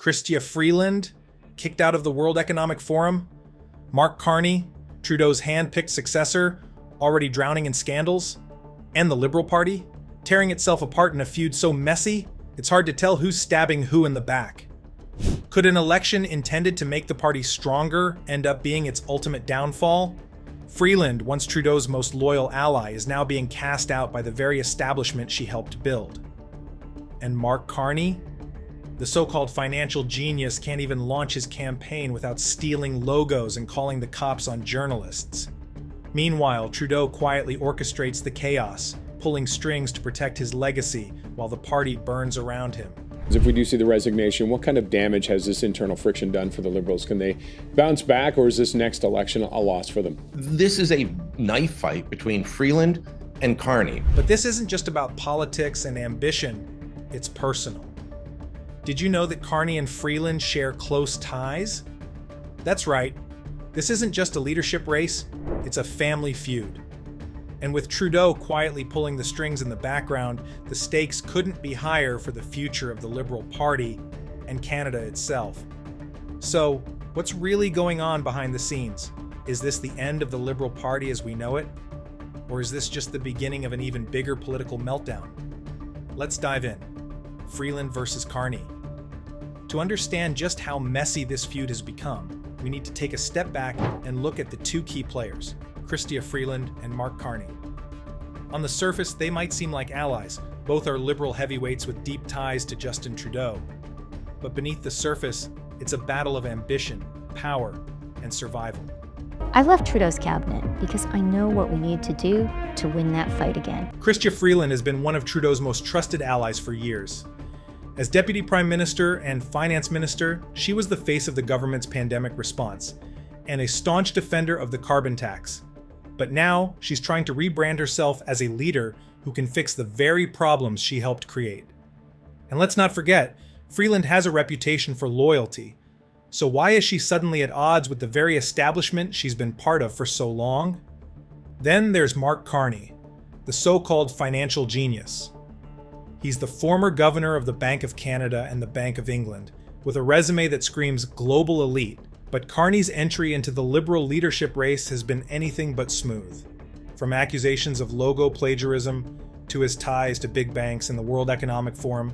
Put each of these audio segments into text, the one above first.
Chrystia Freeland, kicked out of the World Economic Forum, Mark Carney, Trudeau's hand-picked successor, already drowning in scandals, and the Liberal Party, tearing itself apart in a feud so messy, it's hard to tell who's stabbing who in the back. Could an election intended to make the party stronger end up being its ultimate downfall? Freeland, once Trudeau's most loyal ally, is now being cast out by the very establishment she helped build. And Mark Carney? The so-called financial genius can't even launch his campaign without stealing logos and calling the cops on journalists. Meanwhile, Trudeau quietly orchestrates the chaos, pulling strings to protect his legacy while the party burns around him. If we do see the resignation, what kind of damage has this internal friction done for the Liberals? Can they bounce back, or is this next election a loss for them? This is a knife fight between Freeland and Carney. But this isn't just about politics and ambition, it's personal. Did you know that Carney and Freeland share close ties? That's right, this isn't just a leadership race, it's a family feud. And with Trudeau quietly pulling the strings in the background, the stakes couldn't be higher for the future of the Liberal Party and Canada itself. So, what's really going on behind the scenes? Is this the end of the Liberal Party as we know it? Or is this just the beginning of an even bigger political meltdown? Let's dive in. Freeland versus Carney. To understand just how messy this feud has become, we need to take a step back and look at the two key players, Chrystia Freeland and Mark Carney. On the surface, they might seem like allies. Both are liberal heavyweights with deep ties to Justin Trudeau. But beneath the surface, it's a battle of ambition, power, and survival. I left Trudeau's cabinet because I know what we need to do to win that fight again. Chrystia Freeland has been one of Trudeau's most trusted allies for years. As Deputy Prime Minister and Finance Minister, she was the face of the government's pandemic response and a staunch defender of the carbon tax. But now, she's trying to rebrand herself as a leader who can fix the very problems she helped create. And let's not forget, Freeland has a reputation for loyalty. So why is she suddenly at odds with the very establishment she's been part of for so long? Then there's Mark Carney, the so-called financial genius. He's the former governor of the Bank of Canada and the Bank of England, with a resume that screams global elite. But Carney's entry into the Liberal leadership race has been anything but smooth. From accusations of logo plagiarism to his ties to big banks and the World Economic Forum,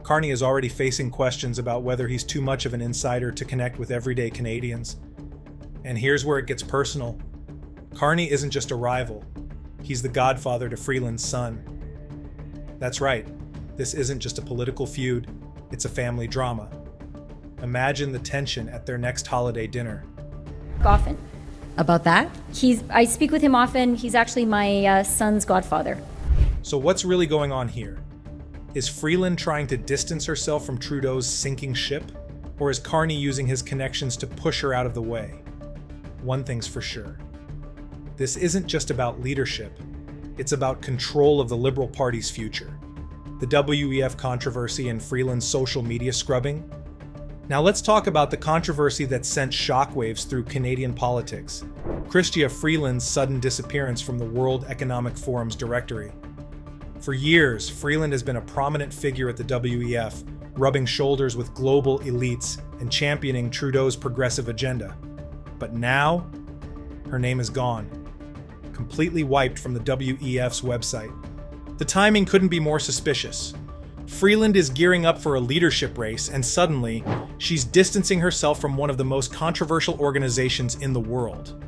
Carney is already facing questions about whether he's too much of an insider to connect with everyday Canadians. And here's where it gets personal. Carney isn't just a rival, he's the godfather to Freeland's son. That's right, this isn't just a political feud, it's a family drama. Imagine the tension at their next holiday dinner. Often. About that? I speak with him often. He's actually my son's godfather. So what's really going on here? Is Freeland trying to distance herself from Trudeau's sinking ship? Or is Carney using his connections to push her out of the way? One thing's for sure. This isn't just about leadership. It's about control of the Liberal Party's future. The WEF controversy and Freeland's social media scrubbing. Now let's talk about the controversy that sent shockwaves through Canadian politics. Chrystia Freeland's sudden disappearance from the World Economic Forum's directory. For years, Freeland has been a prominent figure at the WEF, rubbing shoulders with global elites and championing Trudeau's progressive agenda. But now, her name is gone, completely wiped from the WEF's website. The timing couldn't be more suspicious. Freeland is gearing up for a leadership race, and suddenly, she's distancing herself from one of the most controversial organizations in the world.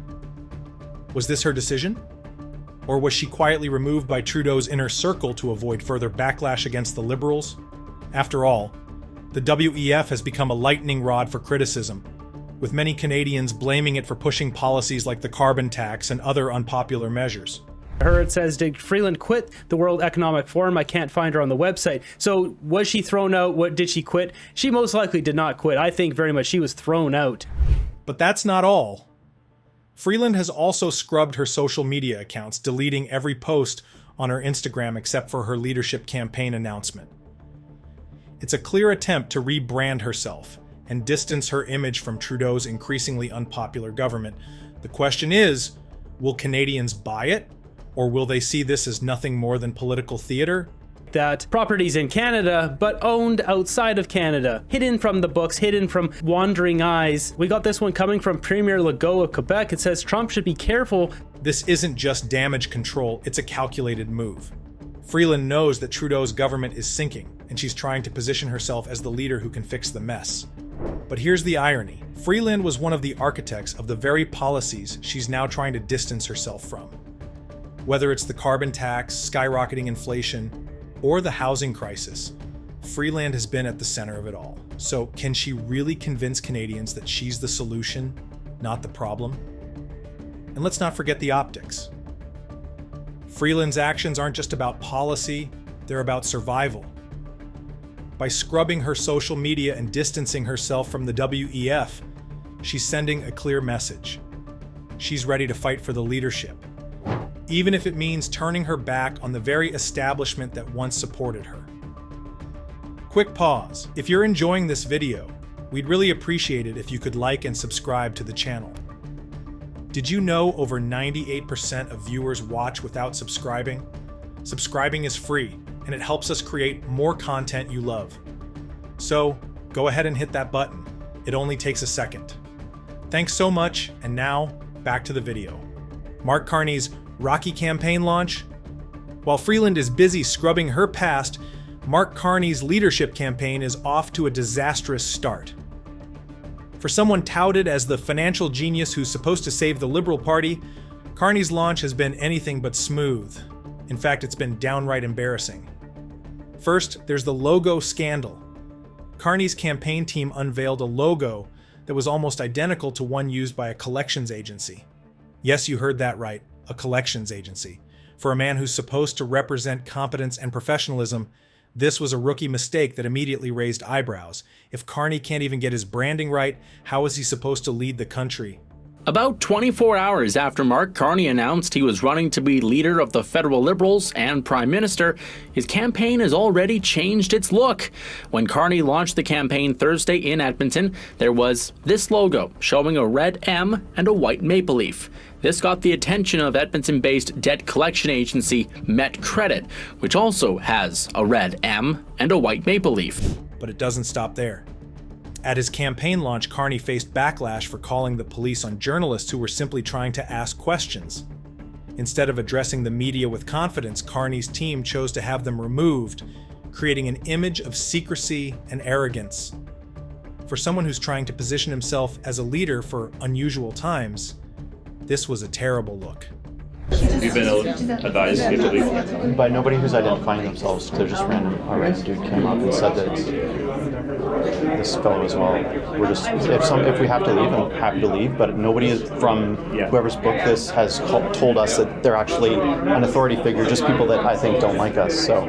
Was this her decision? Or was she quietly removed by Trudeau's inner circle to avoid further backlash against the Liberals? After all, the WEF has become a lightning rod for criticism, with many Canadians blaming it for pushing policies like the carbon tax and other unpopular measures. It says, did Freeland quit the World Economic Forum? I can't find her on the website. So was she thrown out? What did she quit? She most likely did not quit. I think very much she was thrown out. But that's not all. Freeland has also scrubbed her social media accounts, deleting every post on her Instagram except for her leadership campaign announcement. It's a clear attempt to rebrand herself and distance her image from Trudeau's increasingly unpopular government. The question is, will Canadians buy it? Or will they see this as nothing more than political theater? that properties in Canada, but owned outside of Canada, hidden from the books, hidden from wandering eyes. We got this one coming from Premier Legault of Quebec. It says Trump should be careful. This isn't just damage control, it's a calculated move. Freeland knows that Trudeau's government is sinking, and she's trying to position herself as the leader who can fix the mess. But here's the irony. Freeland was one of the architects of the very policies she's now trying to distance herself from. Whether it's the carbon tax, skyrocketing inflation, or the housing crisis, Freeland has been at the center of it all. So can she really convince Canadians that she's the solution, not the problem? And let's not forget the optics. Freeland's actions aren't just about policy, they're about survival. By scrubbing her social media and distancing herself from the WEF, she's sending a clear message. She's ready to fight for the leadership, even if it means turning her back on the very establishment that once supported her. Quick pause. If you're enjoying this video, we'd really appreciate it if you could like and subscribe to the channel. Did you know over 98% of viewers watch without subscribing? Subscribing is free, and it helps us create more content you love. So, go ahead and hit that button. It only takes a second. Thanks so much, and now, back to the video. Mark Carney's rocky campaign launch? While Freeland is busy scrubbing her past, Mark Carney's leadership campaign is off to a disastrous start. For someone touted as the financial genius who's supposed to save the Liberal Party, Carney's launch has been anything but smooth. In fact, it's been downright embarrassing. First, there's the logo scandal. Carney's campaign team unveiled a logo that was almost identical to one used by a collections agency. Yes, you heard that right, a collections agency. For a man who's supposed to represent competence and professionalism, this was a rookie mistake that immediately raised eyebrows. If Carney can't even get his branding right, how is he supposed to lead the country? About 24 hours after Mark Carney announced he was running to be leader of the federal Liberals and Prime Minister, his campaign has already changed its look. When Carney launched the campaign Thursday in Edmonton, there was this logo showing a red M and a white maple leaf. This got the attention of Edmonton-based debt collection agency Met Credit, which also has a red M and a white maple leaf. But it doesn't stop there. At his campaign launch, Carney faced backlash for calling the police on journalists who were simply trying to ask questions. Instead of addressing the media with confidence, Carney's team chose to have them removed, creating an image of secrecy and arrogance. For someone who's trying to position himself as a leader for unusual times, this was a terrible look. You've been advised you have to leave? By nobody who's identifying themselves. They're just random. A random dude came up and said that it's this fellow as well. We're just if we have to leave, I'm happy to leave. But nobody from whoever's booked this has told us that they're actually an authority figure. Just people that I think don't like us. So.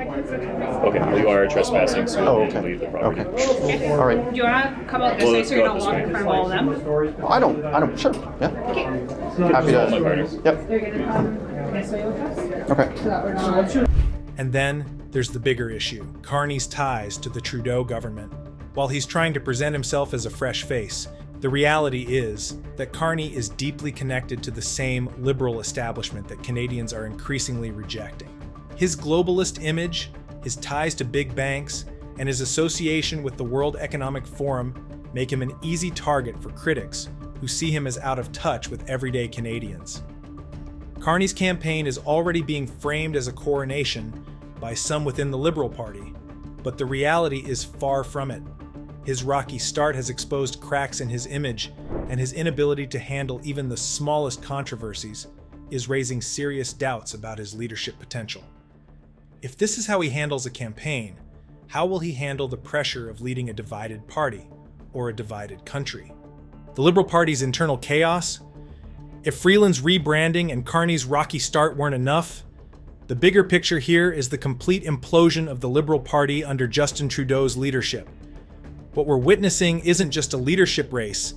Okay, well, you are trespassing, so you need to leave the property. Okay. All right. Do you want to come out this way so you're not walking in front of all of them? I don't. Sure. Yeah. Okay. Happy to. Yep. They're going to come this way with us? Okay. So that we're not... And then there's the bigger issue, Carney's ties to the Trudeau government. While he's trying to present himself as a fresh face, the reality is that Carney is deeply connected to the same liberal establishment that Canadians are increasingly rejecting. His globalist image, his ties to big banks, and his association with the World Economic Forum make him an easy target for critics who see him as out of touch with everyday Canadians. Carney's campaign is already being framed as a coronation by some within the Liberal Party, but the reality is far from it. His rocky start has exposed cracks in his image, and his inability to handle even the smallest controversies is raising serious doubts about his leadership potential. If this is how he handles a campaign, how will he handle the pressure of leading a divided party or a divided country? The Liberal Party's internal chaos? If Freeland's rebranding and Carney's rocky start weren't enough, the bigger picture here is the complete implosion of the Liberal Party under Justin Trudeau's leadership. What we're witnessing isn't just a leadership race,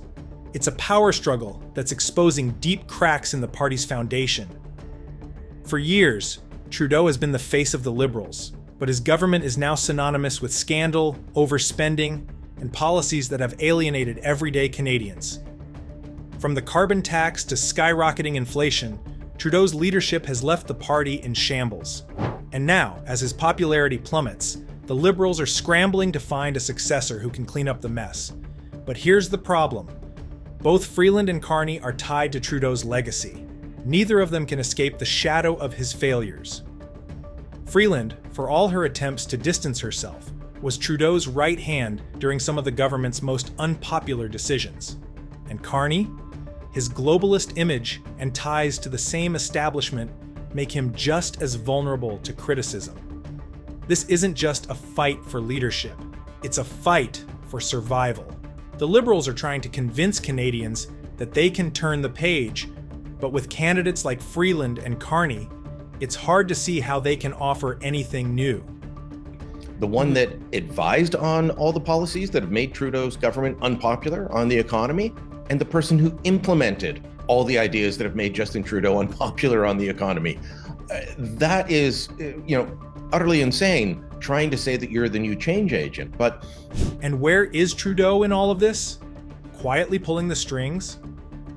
it's a power struggle that's exposing deep cracks in the party's foundation. For years, Trudeau has been the face of the Liberals, but his government is now synonymous with scandal, overspending, and policies that have alienated everyday Canadians. From the carbon tax to skyrocketing inflation, Trudeau's leadership has left the party in shambles. And now, as his popularity plummets, the Liberals are scrambling to find a successor who can clean up the mess. But here's the problem. Both Freeland and Carney are tied to Trudeau's legacy. Neither of them can escape the shadow of his failures. Freeland, for all her attempts to distance herself, was Trudeau's right hand during some of the government's most unpopular decisions. And Carney? His globalist image and ties to the same establishment make him just as vulnerable to criticism. This isn't just a fight for leadership, it's a fight for survival. The Liberals are trying to convince Canadians that they can turn the page, but with candidates like Freeland and Carney, it's hard to see how they can offer anything new. The one that advised on all the policies that have made Trudeau's government unpopular on the economy, and the person who implemented all the ideas that have made Justin Trudeau unpopular on the economy. That is, utterly insane, trying to say that you're the new change agent. And where is Trudeau in all of this? Quietly pulling the strings?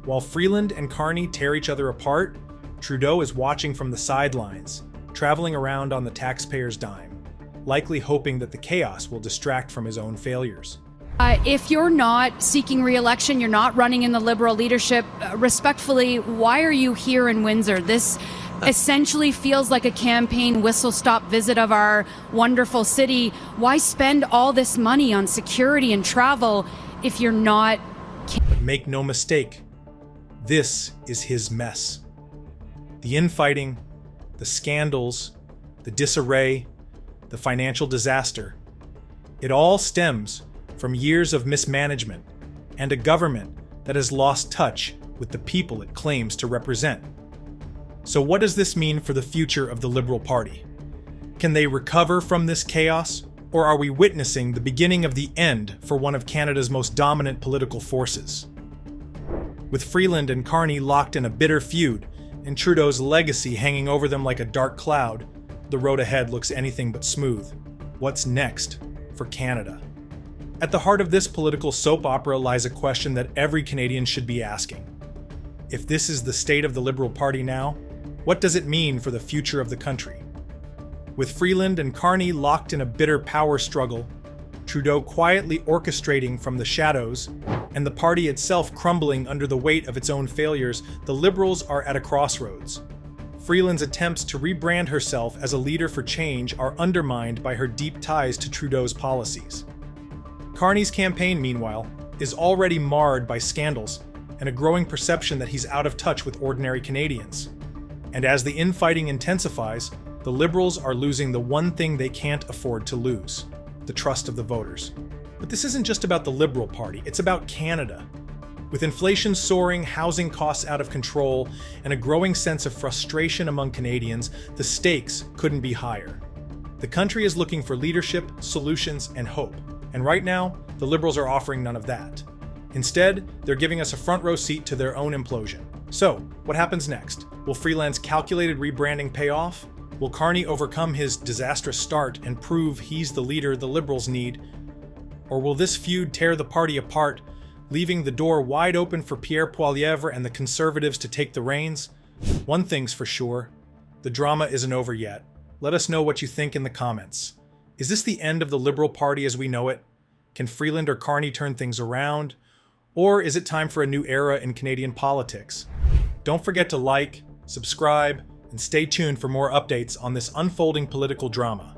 While Freeland and Carney tear each other apart, Trudeau is watching from the sidelines, traveling around on the taxpayer's dime, likely hoping that the chaos will distract from his own failures. If you're not seeking re-election, you're not running in the Liberal leadership, respectfully, why are you here in Windsor? This essentially feels like a campaign whistle-stop visit of our wonderful city. Why spend all this money on security and travel if you're not... But make no mistake, this is his mess. The infighting, the scandals, the disarray, the financial disaster. It all stems from years of mismanagement and a government that has lost touch with the people it claims to represent. So what does this mean for the future of the Liberal Party? Can they recover from this chaos, or are we witnessing the beginning of the end for one of Canada's most dominant political forces? With Freeland and Carney locked in a bitter feud, and Trudeau's legacy hanging over them like a dark cloud, the road ahead looks anything but smooth. What's next for Canada? At the heart of this political soap opera lies a question that every Canadian should be asking. If this is the state of the Liberal Party now, what does it mean for the future of the country? With Freeland and Carney locked in a bitter power struggle, Trudeau quietly orchestrating from the shadows, and the party itself crumbling under the weight of its own failures, the Liberals are at a crossroads. Freeland's attempts to rebrand herself as a leader for change are undermined by her deep ties to Trudeau's policies. Carney's campaign, meanwhile, is already marred by scandals and a growing perception that he's out of touch with ordinary Canadians. And as the infighting intensifies, the Liberals are losing the one thing they can't afford to lose: the trust of the voters. But this isn't just about the Liberal Party, it's about Canada. With inflation soaring, housing costs out of control, and a growing sense of frustration among Canadians, the stakes couldn't be higher. The country is looking for leadership, solutions, and hope. And right now, the Liberals are offering none of that. Instead, they're giving us a front row seat to their own implosion. So, what happens next? Will Freeland's calculated rebranding pay off? Will Carney overcome his disastrous start and prove he's the leader the Liberals need? Or will this feud tear the party apart, leaving the door wide open for Pierre Poilievre and the Conservatives to take the reins? One thing's for sure, the drama isn't over yet. Let us know what you think in the comments. Is this the end of the Liberal Party as we know it? Can Freeland or Carney turn things around? Or is it time for a new era in Canadian politics? Don't forget to like, subscribe, and stay tuned for more updates on this unfolding political drama.